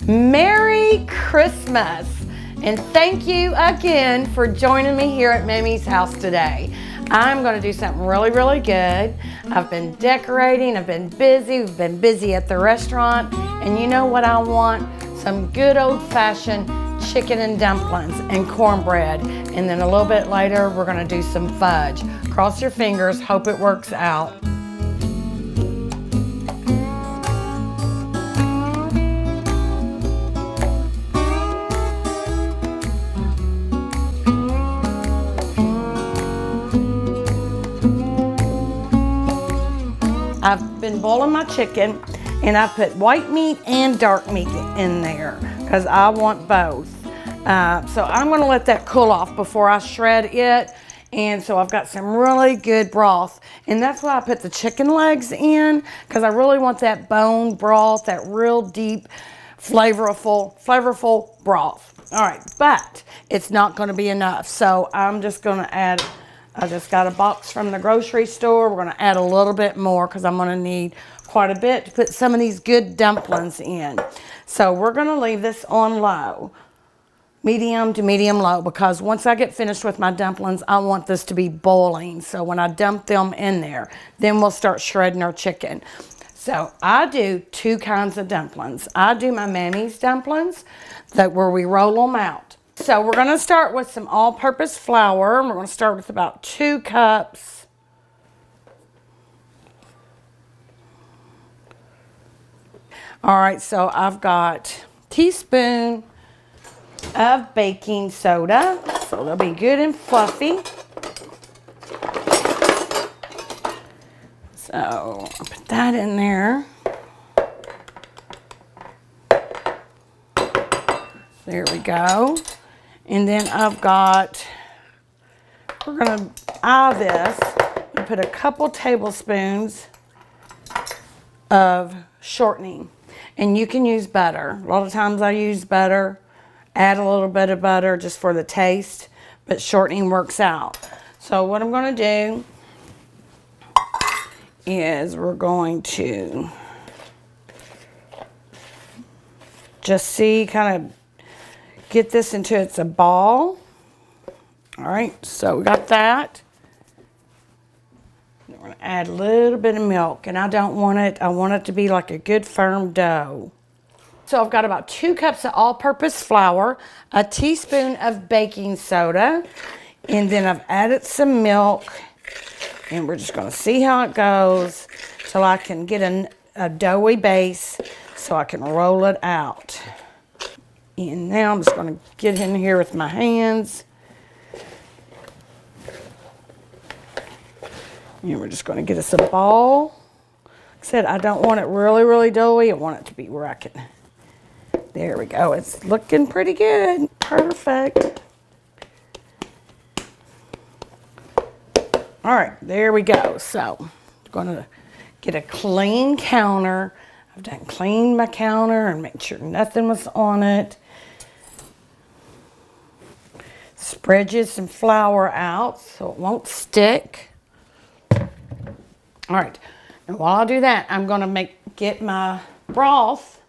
Merry Christmas, and thank you again for joining me here at Mammy's house today. I'm going to do something really, really good. I've been decorating, I've been busy, we've been busy at the restaurant, and you know what I want? Some good old-fashioned chicken and dumplings and cornbread, and then a little bit later we're going to do some fudge. Cross your fingers, hope it works out. I've been boiling my chicken, and I put white meat and dark meat in there because I want both. So I'm going to let that cool off before I shred it. And so I've got some really good broth, and that's why I put the chicken legs in, because I really want that bone broth, that real deep, flavorful broth. All right, but it's not going to be enough, so I'm just going to add. I just got a box from the grocery store. We're going to add a little bit more because I'm going to need quite a bit to put some of these good dumplings in. So we're going to leave this on low, medium to medium low, because once I get finished with my dumplings, I want this to be boiling. So when I dump them in there, then we'll start shredding our chicken. So I do two kinds of dumplings. I do my Mammy's dumplings, where we roll them out. So we're going to start with some all-purpose flour. We're going to start with about 2 cups. All right, so I've got a teaspoon of baking soda, so they'll be good and fluffy. So I'll put that in there. There we go. And then I've got, we're going to eye this and put a couple tablespoons of shortening. And you can use butter. A lot of times I use butter, add a little bit of butter just for the taste, but shortening works out. So what I'm going to do is we're going to just see, kind of get this into it's a ball. All right, so we got that. We're going to add a little bit of milk, and I don't want it, I want it to be like a good firm dough. So I've got about 2 cups of all-purpose flour, a teaspoon of baking soda, and then I've added some milk, and we're just going to see how it goes till I can get a doughy base so I can roll it out. And now I'm just going to get in here with my hands. And we're just going to get us a ball. Like I said, I don't want it really, really doughy. I want it to be where I can. There we go. It's looking pretty good. Perfect. All right, there we go. So I'm going to get a clean counter. I've done cleaned my counter and made sure nothing was on it. Spread you some flour out so it won't stick. All right, and while I do that, I'm going to get my broth,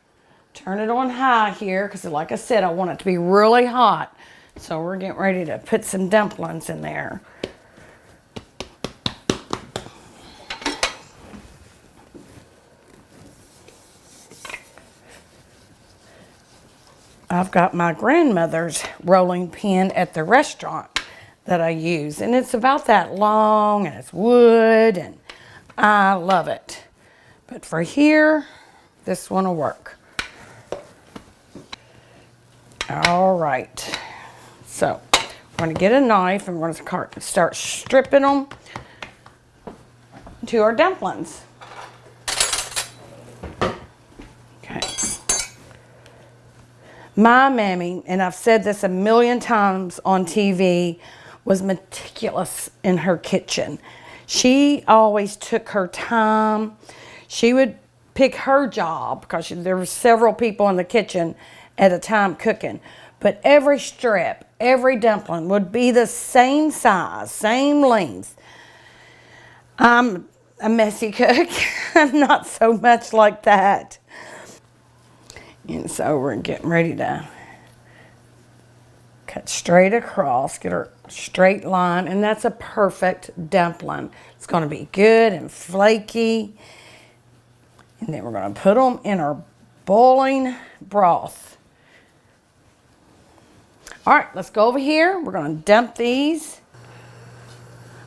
turn it on high here, because like I said, I want it to be really hot. So we're getting ready to put some dumplings in there. I've got my grandmother's rolling pin at the restaurant that I use, and it's about that long, and it's wood, and I love it. But for here, this one will work. All right, so we're going to get a knife, and we're going to start stripping them to our dumplings. Okay. My Mammy, and I've said this a million times on TV, was meticulous in her kitchen. She always took her time. She would pick her job, because there were several people in the kitchen at a time cooking. But every strip, every dumpling would be the same size, same length. I'm a messy cook. I'm not so much like that. And so we're getting ready to cut straight across, get our straight line, and that's a perfect dumpling. It's going to be good and flaky. And then we're going to put them in our boiling broth. All right, let's go over here. We're going to dump these.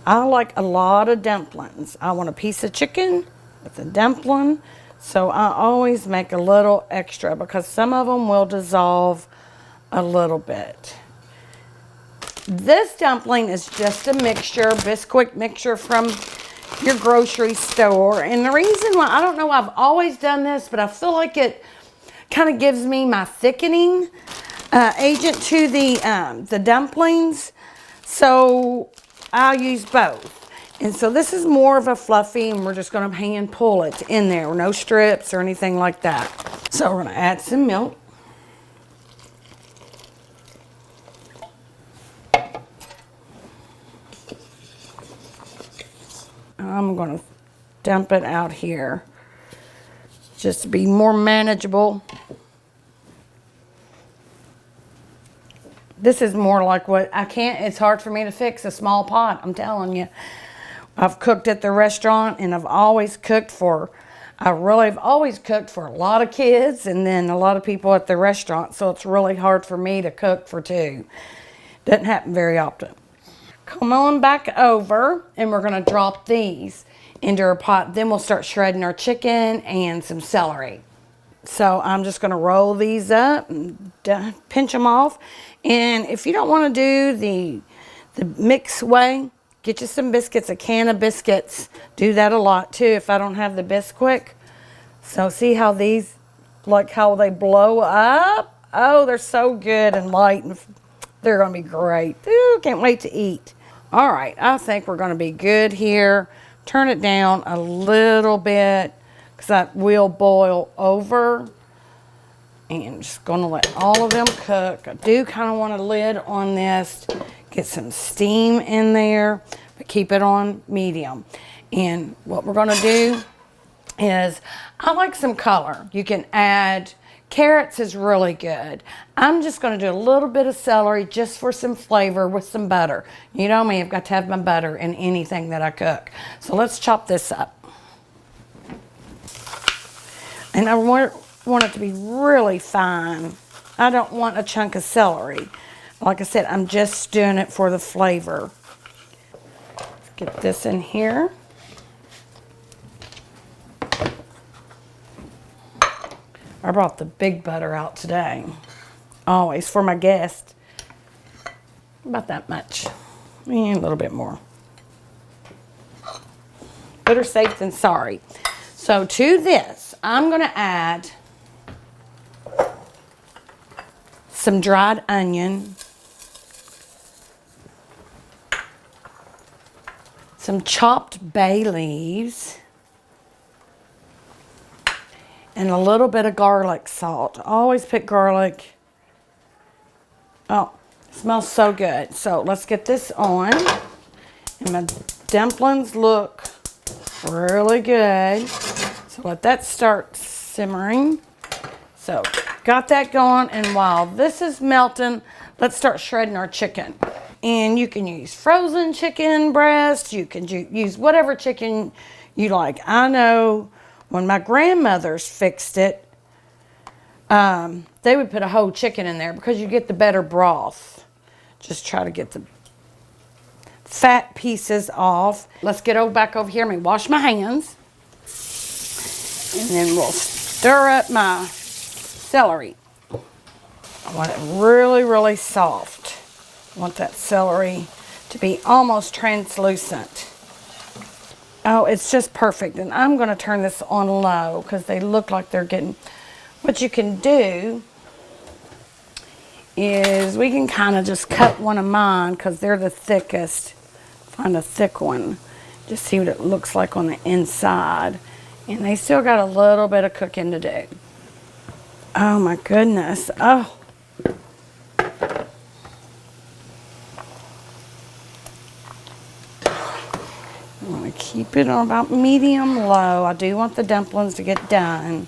I like a lot of dumplings. I want a piece of chicken with a dumpling. So I always make a little extra because some of them will dissolve a little bit. This dumpling is just a mixture, Bisquick mixture from your grocery store. And the reason why, I don't know, I've always done this, but I feel like it kind of gives me my thickening agent to the dumplings. So I'll use both. And so this is more of a fluffy, and we're just going to hand pull it in there. No strips or anything like that. So we're going to add some milk. I'm going to dump it out here just to be more manageable. This is more like what I can't, it's hard for me to fix a small pot, I'm telling you. I've cooked at the restaurant, and I've always cooked for, I've always cooked for a lot of kids and then a lot of people at the restaurant, so it's really hard for me to cook for two. Doesn't happen very often. Come on back over, and we're going to drop these into our pot. Then we'll start shredding our chicken and some celery. So I'm just going to roll these up and pinch them off. And if you don't want to do the mix way, get you some biscuits, a can of biscuits. Do that a lot too if I don't have the Bisquick. So see how these, like how they blow up? Oh, they're so good and light, and they're going to be great. Ooh, can't wait to eat. All right, I think we're going to be good here. Turn it down a little bit because that will boil over. And just going to let all of them cook. I do kind of want a lid on this. Get some steam in there, but keep it on medium. And what we're going to do is, I like some color. You can add, carrots is really good. I'm just going to do a little bit of celery just for some flavor with some butter. You know me, I've got to have my butter in anything that I cook. So let's chop this up. And I want it to be really fine. I don't want a chunk of celery. Like I said, I'm just doing it for the flavor. Let's get this in here. I brought the big butter out today. Always for my guests. About that much. And a little bit more. Better safe than sorry. So to this, I'm going to add some dried onion, some chopped bay leaves, and a little bit of garlic salt. I always put garlic. Oh, it smells so good. So let's get this on. And my dumplings look really good. So let that start simmering. So got that going, and while this is melting, let's start shredding our chicken. And you can use frozen chicken breast. You can use whatever chicken you like. I know when my grandmothers fixed it, they would put a whole chicken in there because you get the better broth. Just try to get the fat pieces off. Let's get back over here. Let me wash my hands. And then we'll stir up my celery. I want it really, really soft. I want that celery to be almost translucent. Oh, it's just perfect. And I'm going to turn this on low because they look like they're getting... What you can do is we can kind of just cut one of mine because they're the thickest. Find a thick one. Just see what it looks like on the inside. And they still got a little bit of cooking to do. Oh my goodness. Oh. I'm going to keep it on about medium low. I do want the dumplings to get done.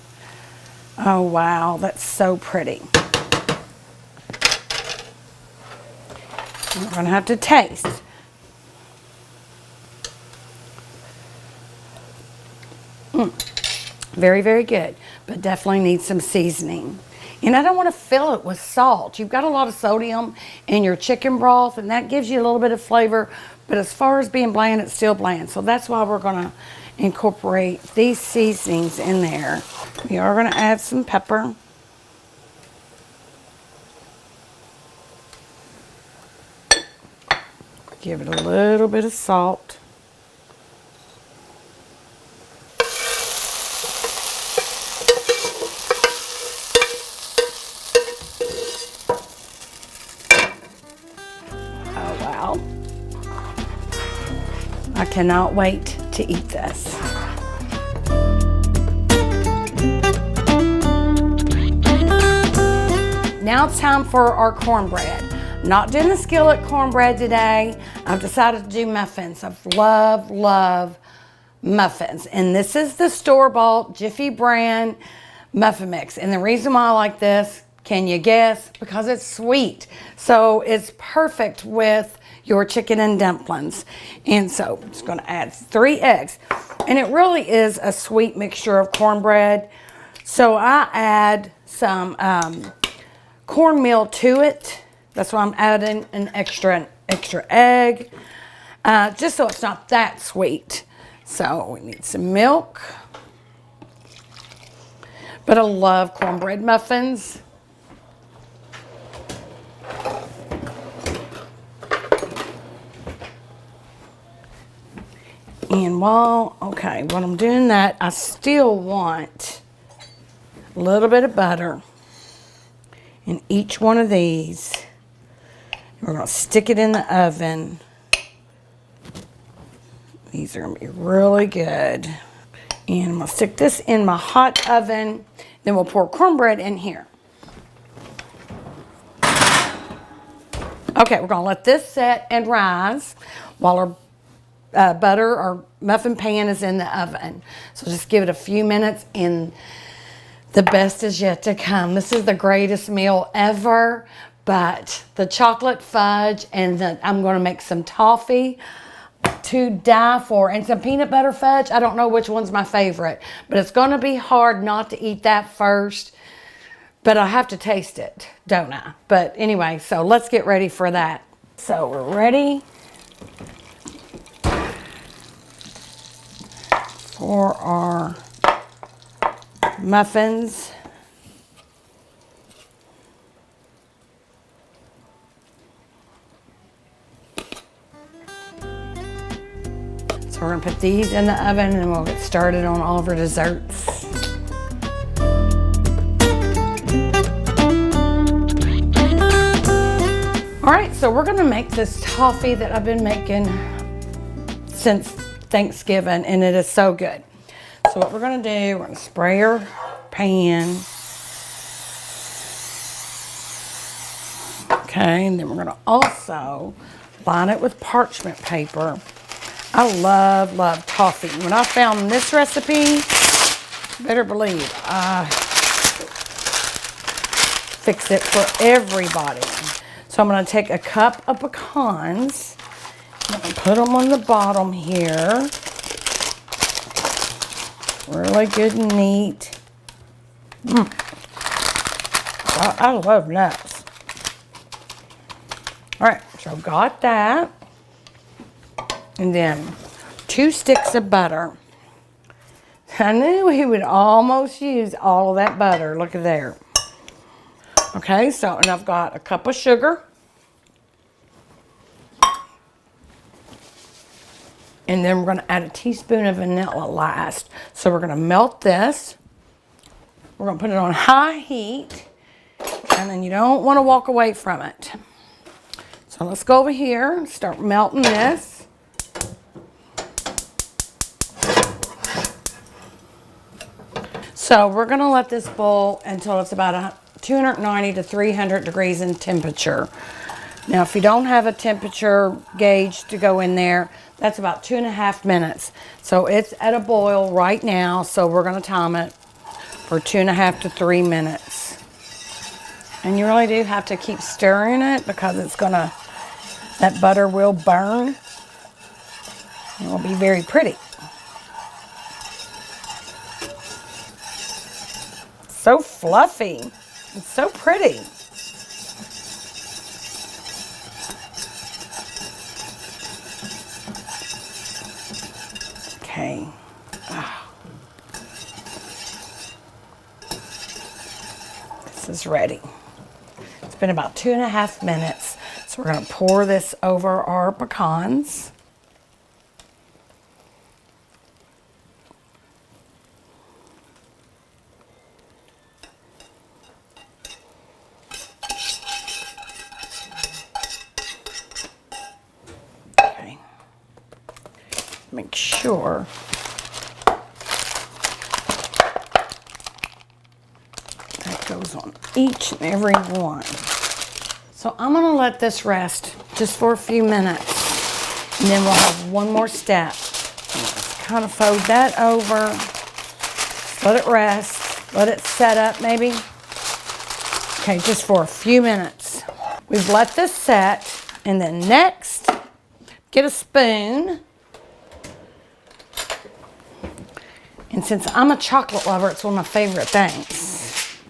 Oh, wow, that's so pretty. We're going to have to taste. Very, very good, but definitely needs some seasoning. And I don't want to fill it with salt. You've got a lot of sodium in your chicken broth, and that gives you a little bit of flavor. But as far as being bland, it's still bland. So that's why we're going to incorporate these seasonings in there. We are going to add some pepper. Give it a little bit of salt. I cannot wait to eat this. Now it's time for our cornbread. I'm not doing the skillet cornbread today. I've decided to do muffins. I love muffins. And this is the store-bought Jiffy brand muffin mix. And the reason why I like this, can you guess? Because it's sweet. So it's perfect with your chicken and dumplings. And so I'm just going to add 3 eggs. And it really is a sweet mixture of cornbread. So I add some cornmeal to it. That's why I'm adding an extra egg. Just so it's not that sweet. So we need some milk. But I love cornbread muffins. And while I'm doing that, I still want a little bit of butter in each one of these. We're going to stick it in the oven. These are going to be really good. And I'm going to stick this in my hot oven. Then we'll pour cornbread in here. Okay, we're going to let this set and rise while our butter or muffin pan is in the oven. So just give it a few minutes and the best is yet to come. This is the greatest meal ever, but the chocolate fudge and I'm going to make some toffee to die for, and some peanut butter fudge. I don't know which one's my favorite, but it's going to be hard not to eat that first, but I have to taste it, don't I? But anyway, so let's get ready for that. So we're ready for our muffins. So we're gonna put these in the oven and we'll get started on all of our desserts. All right, so we're gonna make this toffee that I've been making since Thanksgiving, and it is so good. So what we're gonna do, we're gonna spray our pan. Okay, and then we're gonna also line it with parchment paper. I love toffee. When I found this recipe, better believe I fix it for everybody. So I'm gonna take a cup of pecans. I'm gonna put them on the bottom here. Really good and neat. I love nuts. All right, so got that. And then 2 sticks of butter. I knew he would almost use all of that butter. Look at there. Okay, so and I've got a cup of sugar. And then we're going to add a teaspoon of vanilla last. So we're going to melt this. We're going to put it on high heat. And then you don't want to walk away from it. So let's go over here and start melting this. So we're going to let this boil until it's about 290 to 300 degrees in temperature. Now, if you don't have a temperature gauge to go in there, that's about 2.5 minutes. So it's at a boil right now, so we're going to time it for 2.5 to 3 minutes. And you really do have to keep stirring it because it's gonna, that butter will burn. It will be very pretty. So fluffy. It's so pretty. Okay. Oh. This is ready. It's been about 2.5 minutes. So we're going to pour this over our pecans. Okay. Make sure that goes on each and every one. So I'm going to let this rest just for a few minutes, and then we'll have one more step. Just kind of fold that over, let it rest, let it set up maybe. Okay, just for a few minutes. We've let this set, and then next, get a spoon. And since I'm a chocolate lover, it's one of my favorite things.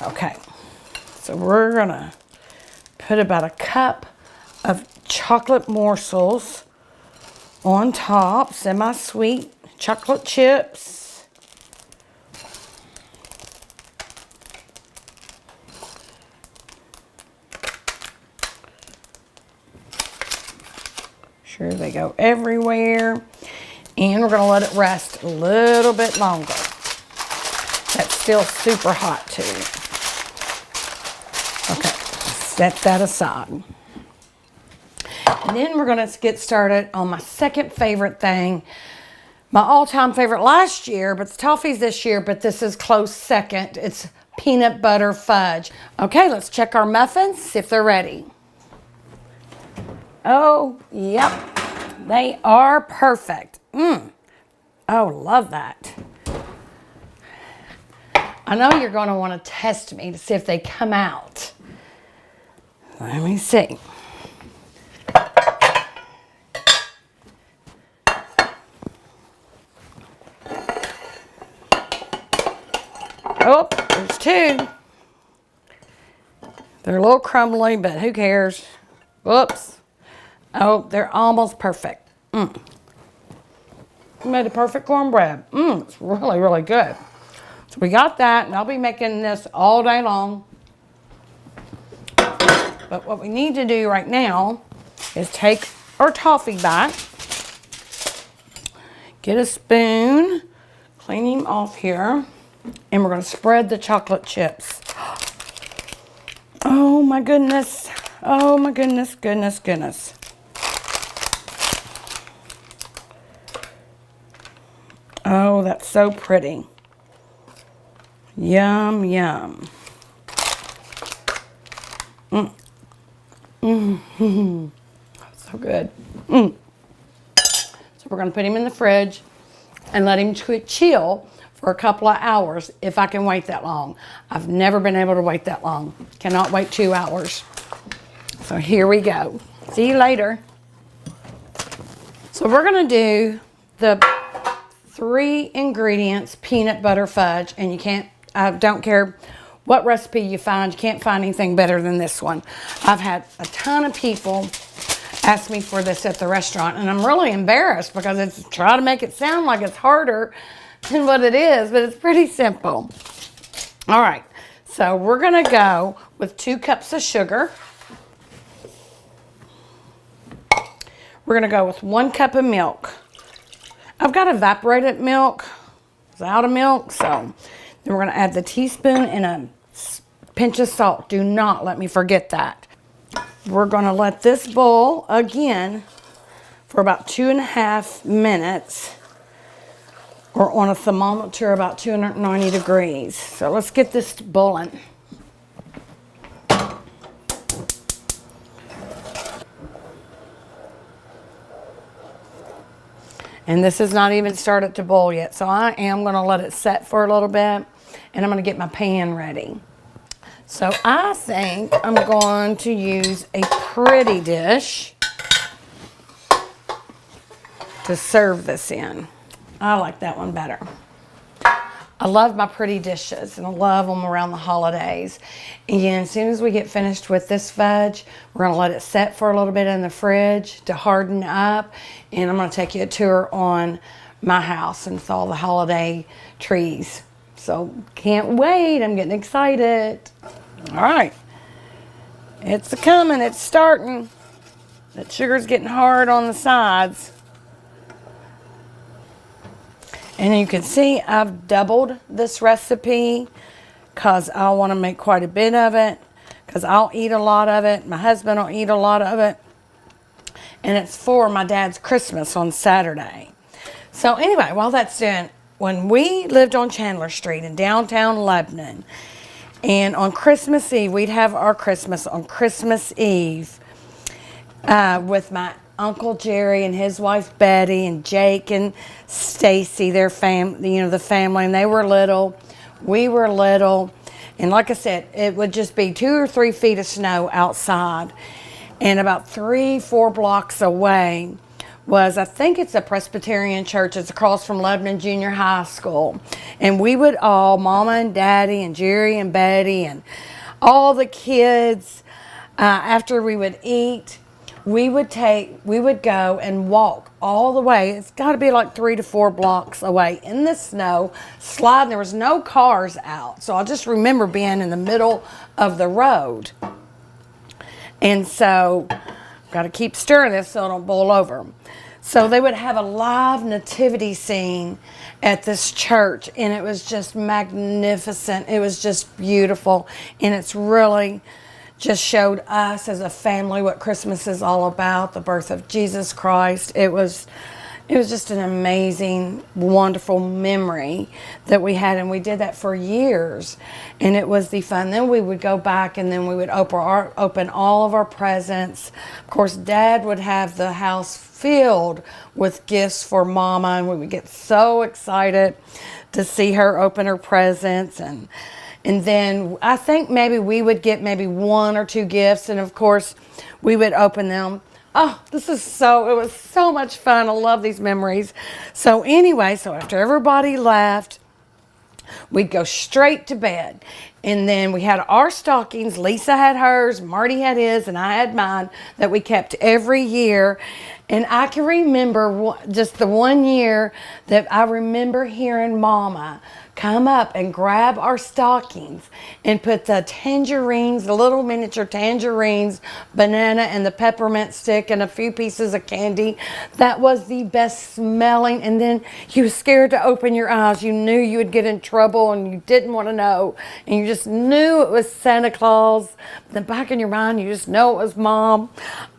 Okay, so we're gonna put about a cup of chocolate morsels on top, semi-sweet chocolate chips. Sure they go everywhere. And we're gonna let it rest a little bit longer. That's still super hot too. Okay, set that aside. And then we're gonna get started on my second favorite thing. My all-time favorite last year, but it's toffees this year, but this is close second. It's peanut butter fudge. Okay, let's check our muffins, see if they're ready. Oh, yep, they are perfect. Oh, love that. I know you're going to want to test me to see if they come out. Let me see. Oh, there's two. They're a little crumbly, but who cares? Whoops. Oh, they're almost perfect. We made a perfect cornbread. It's really, really good. So we got that, and I'll be making this all day long. But what we need to do right now is take our toffee back, get a spoon, clean him off here, and we're going to spread the chocolate chips. Oh my goodness. Oh my goodness, goodness, goodness. Oh, that's so pretty. Yum, yum. So good. So we're going to put him in the fridge and let him chill for a couple of hours if I can wait that long. I've never been able to wait that long. Cannot wait 2 hours. So here we go. See you later. So we're going to do the 3 ingredients peanut butter fudge, and you can't, I don't care what recipe you find, you can't find anything better than this one. I've had a ton of people ask me for this at the restaurant, and I'm really embarrassed because it's trying to make it sound like it's harder than what it is, but it's pretty simple. All right, so we're gonna go with 2 cups of sugar. We're gonna go with 1 cup of milk. I've got evaporated milk, it's out of milk, so then we're gonna add the teaspoon and a pinch of salt. Do not let me forget that. We're gonna let this boil again for about 2.5 minutes, or on a thermometer about 290 degrees. So let's get this boiling. And this has not even started to boil yet. So I am going to let it set for a little bit. And I'm going to get my pan ready. So I think I'm going to use a pretty dish to serve this in. I like that one better. I love my pretty dishes, and I love them around the holidays. And as soon as we get finished with this fudge, we're going to let it set for a little bit in the fridge to harden up. And I'm going to take you a tour on my house and with all the holiday trees. So can't wait. I'm getting excited. All right. It's coming. It's starting. That sugar's getting hard on the sides. And you can see I've doubled this recipe because I want to make quite a bit of it, because I'll eat a lot of it. My husband will eat a lot of it. And it's for my dad's Christmas on Saturday. So anyway, while that's doing, when we lived on Chandler Street in downtown Lebanon, and on Christmas Eve, we'd have our Christmas on Christmas Eve with my Uncle Jerry and his wife Betty and Jake and Stacy, their the family, and they were little, we were little, and like I said, it would just be 2 or 3 feet of snow outside, and about 3-4 blocks away was, I think it's a Presbyterian church. It's across from Lebanon Junior High School, and we would all, Mama and Daddy and Jerry and Betty and all the kids, after we would eat, we would go and walk all the way. It's got to be like 3 to 4 blocks away in the snow, sliding. There was no cars out. So I just remember being in the middle of the road. And so, got to keep stirring this so it don't boil over. So they would have a live nativity scene at this church, and it was just magnificent. It was just beautiful, and it's really just showed us as a family what Christmas is all about, the birth of Jesus Christ. It was just an amazing, wonderful memory that we had, and we did that for years, and it was the fun. Then we would go back, and then we would open all of our presents. Of course, Dad would have the house filled with gifts for Mama, and we would get so excited to see her open her presents, and then I think maybe we would get maybe 1 or 2 gifts, and of course we would open them. Oh, it was so much fun. I love these memories. So anyway, so after everybody left, we'd go straight to bed. And then we had our stockings. Lisa had hers, Marty had his, and I had mine that we kept every year. And I can remember just the one year that I remember hearing Mama come up and grab our stockings and put the tangerines, the little miniature tangerines, banana, and the peppermint stick, and a few pieces of candy. That was the best smelling. And then you were scared to open your eyes. You knew you would get in trouble, and you didn't want to know. And you just knew it was Santa Claus. But then back in your mind, you just know it was Mom.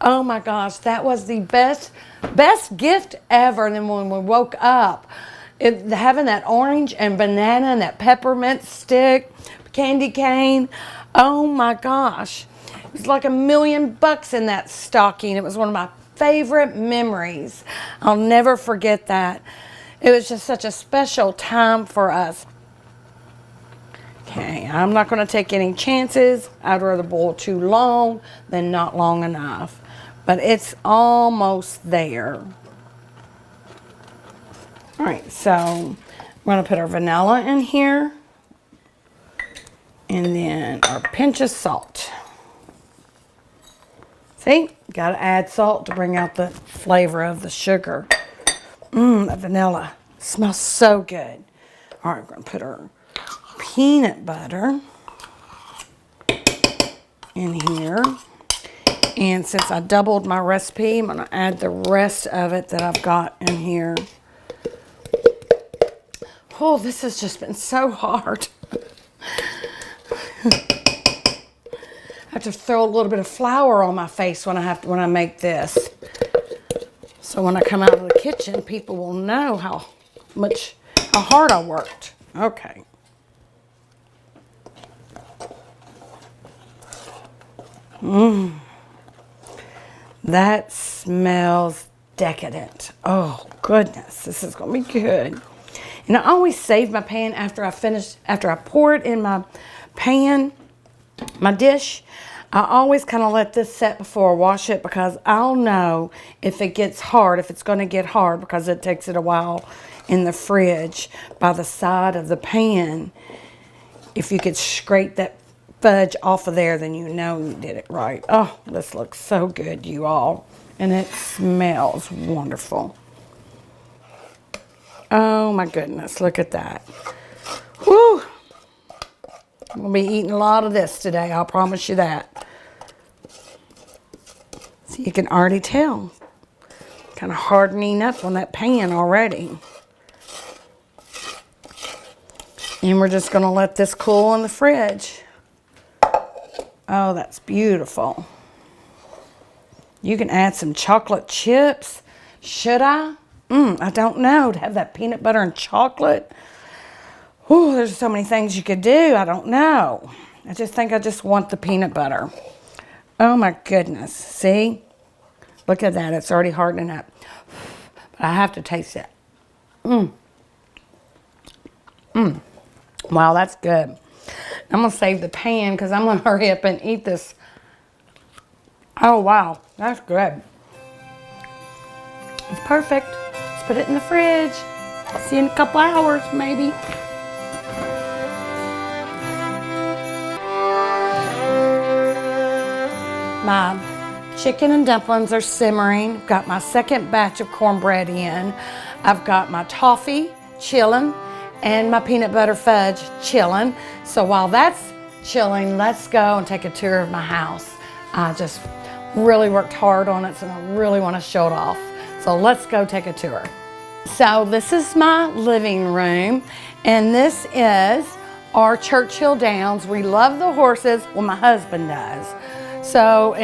Oh my gosh, that was the best gift ever. And then when we woke up, having that orange and banana and that peppermint stick, candy cane, oh my gosh. It was like $1 million in that stocking. It was one of my favorite memories. I'll never forget that. It was just such a special time for us. Okay, I'm not going to take any chances. I'd rather boil too long than not long enough. But it's almost there. All right, so I'm going to put our vanilla in here, and then our pinch of salt. See, got to add salt to bring out the flavor of the sugar. That vanilla smells so good. All right, we're going to put our peanut butter in here. And since I doubled my recipe, I'm going to add the rest of it that I've got in here. Oh, this has just been so hard. I have to throw a little bit of flour on my face when I make this. So when I come out of the kitchen, people will know how hard I worked. Okay. That smells decadent. Oh, goodness. This is going to be good. And I always save my pan after I pour it in my pan, my dish. I always kind of let this set before I wash it because I'll know if it gets hard, if it's going to get hard, because it takes it a while in the fridge by the side of the pan. If you could scrape that fudge off of there, then you know you did it right. Oh, this looks so good, you all. And it smells wonderful. Oh my goodness, look at that. Whew. I'm going to be eating a lot of this today, I'll promise you that. So you can already tell. Kind of hardening up on that pan already. And we're just going to let this cool in the fridge. Oh, that's beautiful. You can add some chocolate chips. Should I? I don't know. To have that peanut butter and chocolate. Oh, there's so many things you could do. I don't know. I just think I just want the peanut butter. Oh my goodness. See? Look at that. It's already hardening up. But I have to taste it. Wow, that's good. I'm going to save the pan because I'm going to hurry up and eat this. Oh, wow. That's good. It's perfect. Let's put it in the fridge. See you in a couple hours, maybe. My chicken and dumplings are simmering. Got my second batch of cornbread in. I've got my toffee chilling and my peanut butter fudge chilling. So while that's chilling, let's go and take a tour of my house. I just really worked hard on it, so I really want to show it off. So let's go take a tour. So this is my living room, and this is our Churchill Downs. We love the horses. Well, my husband does. So,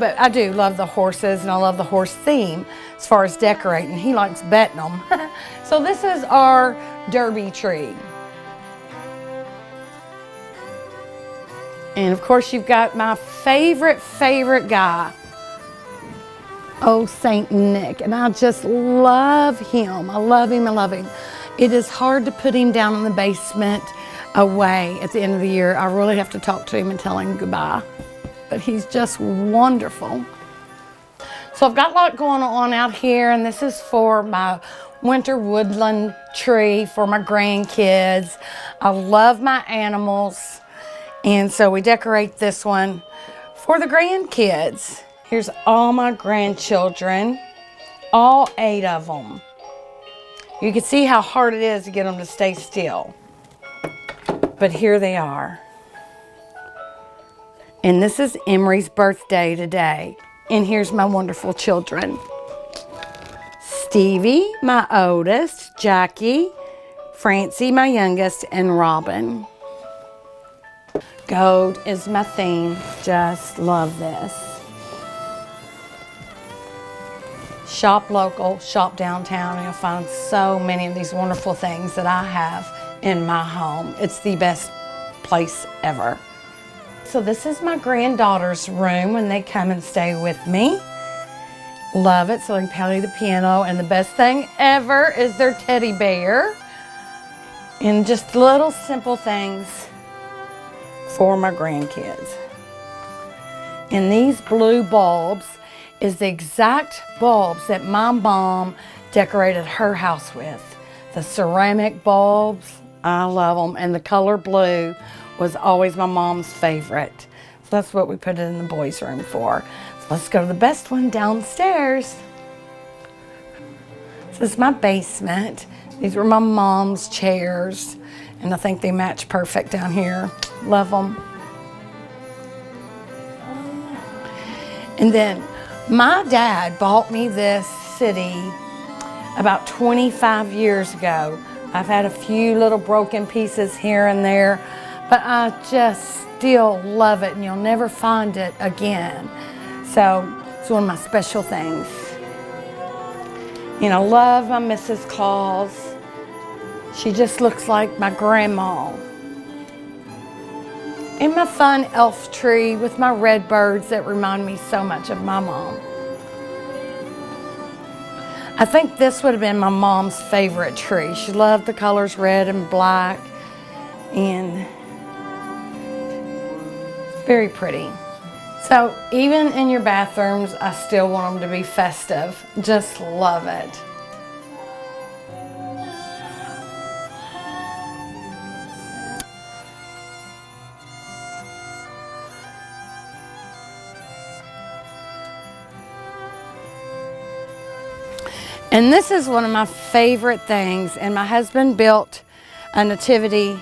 but I do love the horses, and I love the horse theme as far as decorating. He likes betting them. So this is our derby tree. And of course you've got my favorite guy, old Saint Nick, and I just love him. I love him, I love him. It is hard to put him down in the basement away at the end of the year. I really have to talk to him and tell him goodbye. But he's just wonderful. So I've got a lot going on out here, and this is for my winter woodland tree for my grandkids. I love my animals, and so we decorate this one for the grandkids. Here's all my grandchildren, all 8 of them. You can see how hard it is to get them to stay still. But here they are. And this is Emery's birthday today. And here's my wonderful children. Stevie, my oldest, Jackie, Francie, my youngest, and Robin. Gold is my theme. Just love this. Shop local, shop downtown, and you'll find so many of these wonderful things that I have in my home. It's the best place ever. So this is my granddaughter's room when they come and stay with me. Love it, so they can play the piano. And the best thing ever is their teddy bear. And just little simple things for my grandkids. And these blue bulbs is the exact bulbs that my mom decorated her house with. The ceramic bulbs, I love them. And the color blue was always my mom's favorite. So that's what we put it in the boys' room for. So let's go to the best one downstairs. This is my basement. These were my mom's chairs, and I think they match perfect down here. Love them. And then my dad bought me this city about 25 years ago. I've had a few little broken pieces here and there, but I just still love it, and you'll never find it again. So it's one of my special things. And I love my Mrs. Claus. She just looks like my grandma. And my fun elf tree with my red birds that remind me so much of my mom. I think this would have been my mom's favorite tree. She loved the colors red and black, and very pretty. So even in your bathrooms, I still want them to be festive. Just love it. And this is one of my favorite things, and my husband built a nativity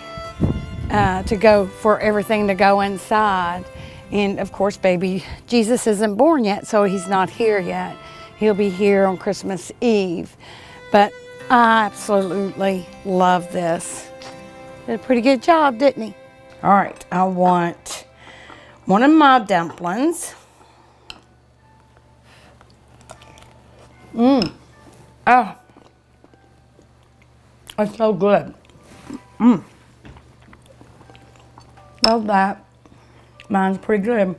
to go for everything to go inside. And of course, baby Jesus isn't born yet, so he's not here yet. He'll be here on Christmas Eve. But I absolutely love this. Did a pretty good job, didn't he? All right, I want one of my dumplings. Oh, it's so good. Love that. Mine's pretty good.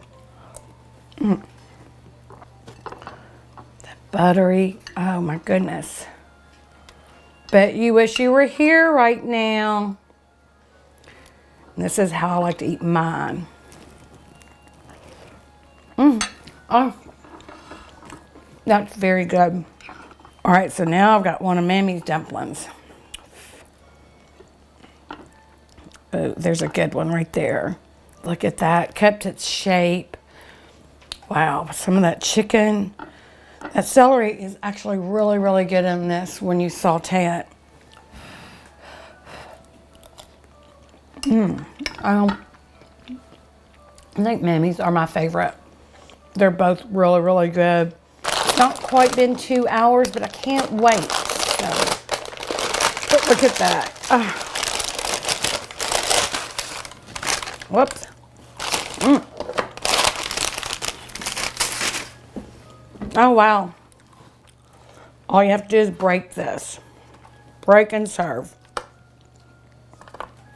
That buttery, oh my goodness. Bet you wish you were here right now. This is how I like to eat mine. Oh, that's very good. All right, so now I've got one of Mammy's dumplings. Oh, there's a good one right there. Look at that, kept its shape. Wow, some of that chicken. That celery is actually really, really good in this when you saute it. I think Mammy's are my favorite. They're both really, really good. Not quite been 2 hours, but I can't wait. So, but look at that. Whoops. Oh, wow. All you have to do is break this. Break and serve.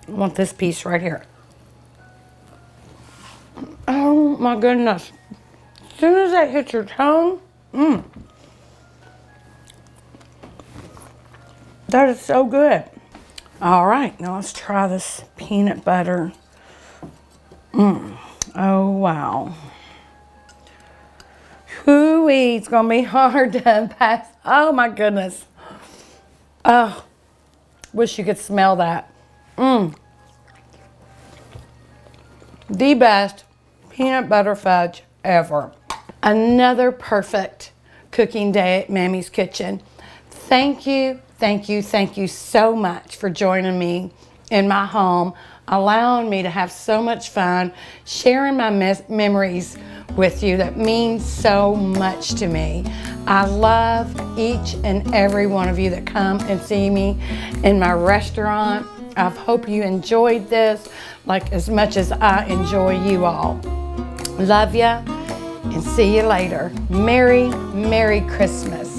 I want this piece right here. Oh, my goodness. As soon as that hits your tongue, that is so good. All right, now let's try this peanut butter. Oh, wow. Hoo-wee, it's gonna be hard to pass. Oh my goodness. Oh, wish you could smell that. The best peanut butter fudge ever. Another perfect cooking day at Mammy's Kitchen. Thank you, thank you, thank you so much for joining me in my home, allowing me to have so much fun, sharing my memories with you that means so much to me. I love each and every one of you that come and see me in my restaurant. I hope you enjoyed this like as much as I enjoy you all. Love ya and see you later. Merry, Merry Christmas.